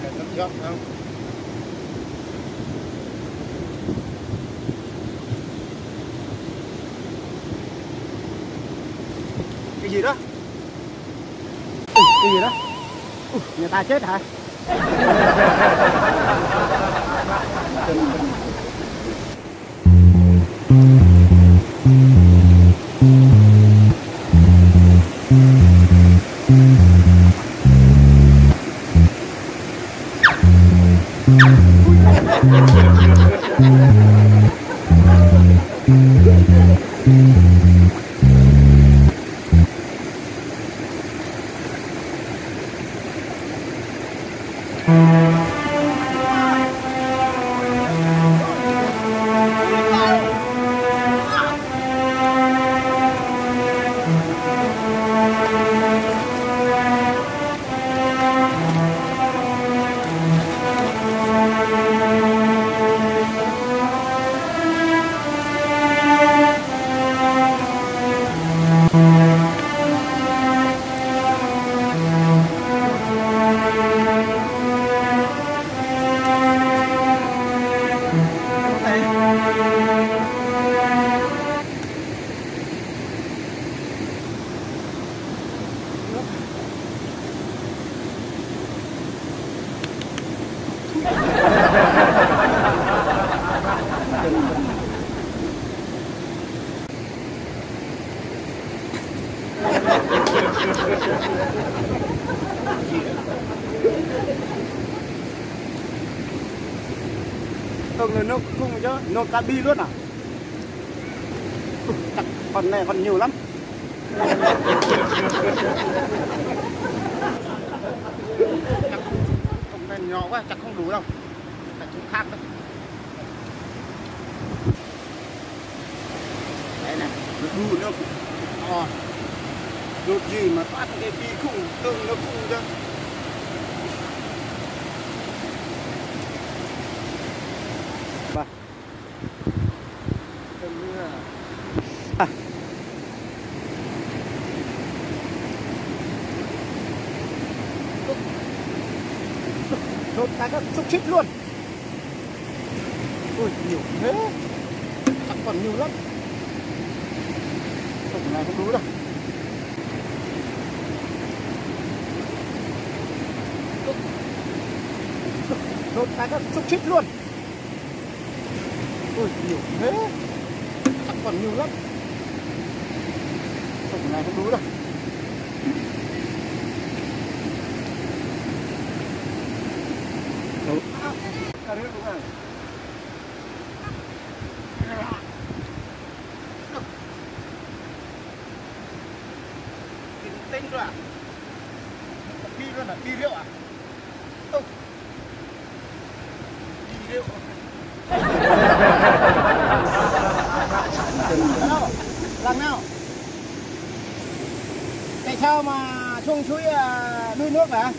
này là rất rộng không? Cái gì đó? Cái gì đó? Người ta chết hả? Nó không chứ, nó cabin luôn à? Chắc con này còn nhiều lắm. Con này nhỏ quá, chắc không đủ đâu. Phải chỗ khác đâu. Đấy này, nó đủ nước. Đột gì mà toát cái bi khủng, tương nó khủng chứ. Đốt cái các xúc xích luôn. Ui nhiều thế. Chắc còn nhiều lắm. Tổng này không đủ đâu. Đốt cái các xúc xích luôn. Ui nhiều thế. Chắc còn nhiều lắm. Tổng này không đủ đâu. Tinh rồi à? Đi luôn à? Đi rượu à? Không. Đi rượu. Nào, làm nào? Tại sao mà xuống suối nuôi nước hả?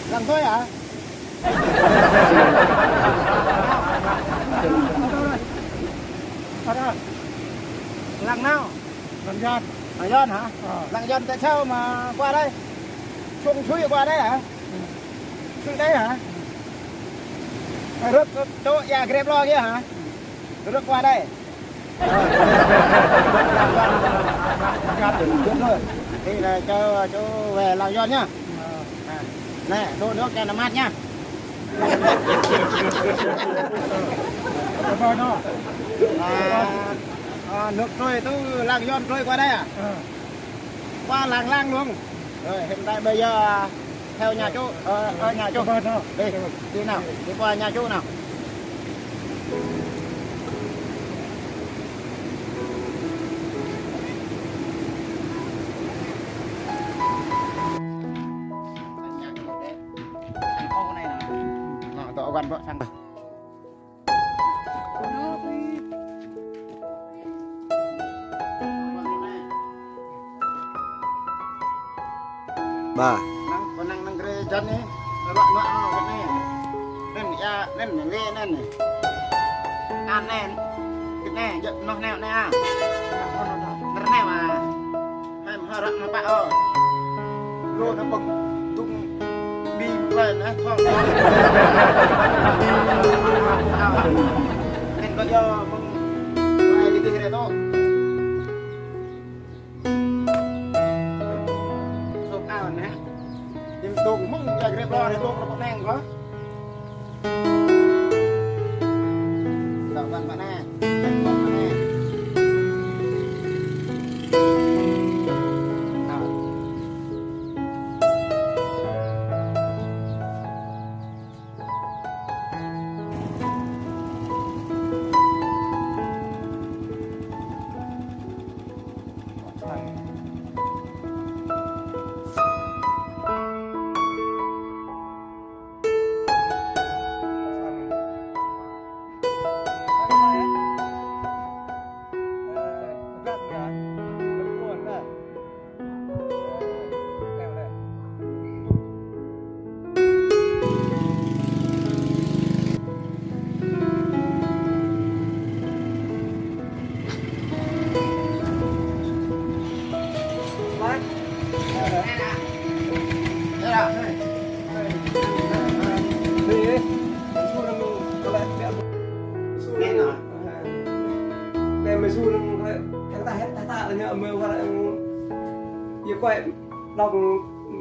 Làm thôi hả? Làng nào? Làng Giòn. Làng Giòn hả? Làng Giòn tại sao mà qua đây? Xuống suối qua đây hả? Xuống đây hả? Rước chỗ nhà grab lo kia hả? Rước qua đây. Làng Giòn. Thì là cho chỗ về Làng Giòn nhá. Nè, đổ nước cho nó mát nhá. Nước trôi từ Làng Giòn trôi qua đây à? Qua làng Lang luôn. Rồi hiện tại bây giờ theo nhà chú, nhà chú. Đi nào, đi qua nhà chú nào. Tọa quan vợ sang rồi. Bà con năng cái chân ấy loạn loạn cái này nên ya nên nghe nên này ăn nên cái này giận nó nèo này à nó nèo mà hay mà rặn nó bạo luôn nó bực tung quay nữa không nên có do quay đi kia đó sốt ao nè nhưng tôi cũng muốn ra cái lo này tôi nó có năng có đào văn bạn nè quay đọc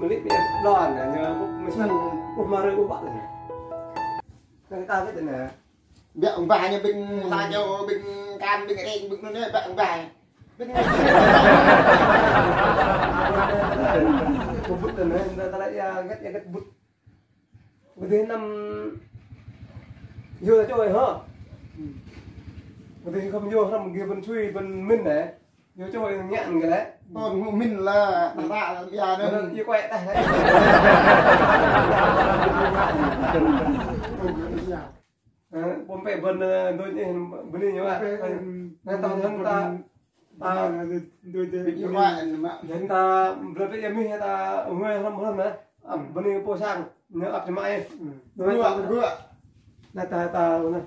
clip đòn nhờ mấy lần một mà rơi của bạn này người ta biết thế này mẹ ông bà như bình là nhau bình can bình đen bình nó mẹ ông bà bình một bút rồi này ta lại ghét bút bữa thế năm vô là chơi hả bữa thế không vô năm kia vẫn suy vẫn minh này vô chơi nhạn cái đấy còn mình là đàn bà là bây giờ nữa như quẹt này bom bẹ vần tôi nhìn vấn đề như vậy nên tao thân ta như vậy nên ta rất là em hay ta ở ngoài không hơn nữa vấn đề po sang nhớ ập cho mày vừa là ta này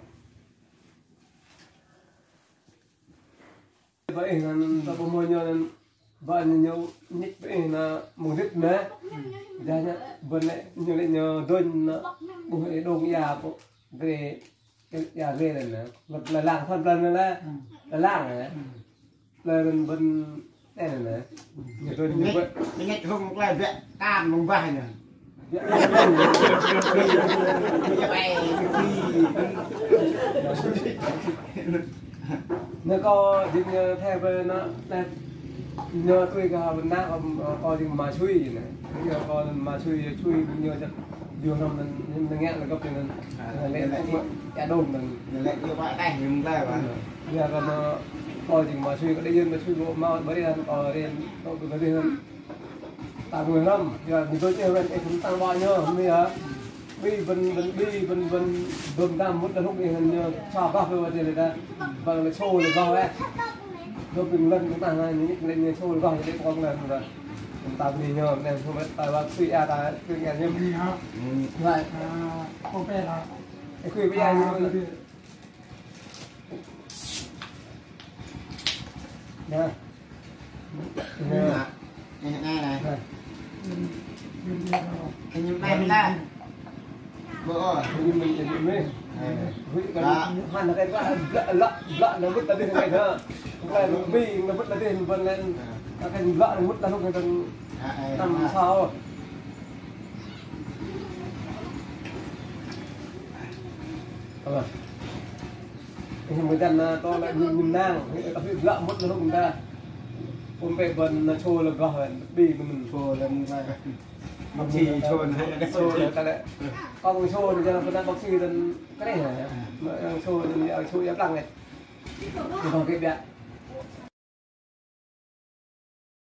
vậy là ta bom môi nhớ và nhiều nhích vậy là một đứt nữa ra nhá vấn lại nhờ đơn bùi hệ đồ nhà về cái nhà về này nữa là làng thân lần là làng này là bên đây này nhiều đơn như vậy nhích không là viện cam không vài nữa nếu có dịch theo về nó nhờ tôi cả bên na có gì mà chui này bây giờ còn mà chui nhờ chắc vừa năm mình nghe là cấp nên lẽ lại cả đồn mình lại như vậy đây mình ra và bây giờ còn coi gì mà chui có đây dân mà chui bộ mau bởi đây ở đây tôi có đi hơn tăng người lắm giờ thì tôi chơi bên cái cũng tăng bao nhiêu bây giờ bên ta muốn là lúc này hình cho bao nhiêu tiền người ta và là show được bao ấy tôi từng lần chúng ta những lên show được bao nhiêu con lần rồi chúng ta đi nhờ nên không biết tại bác sĩ ta cứ nghe như vậy không phải là cái quy bây giờ như nè này này cái như này là vợ mình với cái hoàn là cái lợn nó vứt ra đi này thôi cái bi nó vứt ra đi vân lên cái lợn nó vứt ra lúc người ta nằm sao thì người dân to lại nhìn nang cái lợn vứt ra lúc người ta ôm về vân nó trôi là gọi bi mình trôi lên bác sĩ chôn hay là xô ta đấy con người xô thì cho nó bác sĩ cái này này xô thì xô ép lăng này thì còn cái bẹt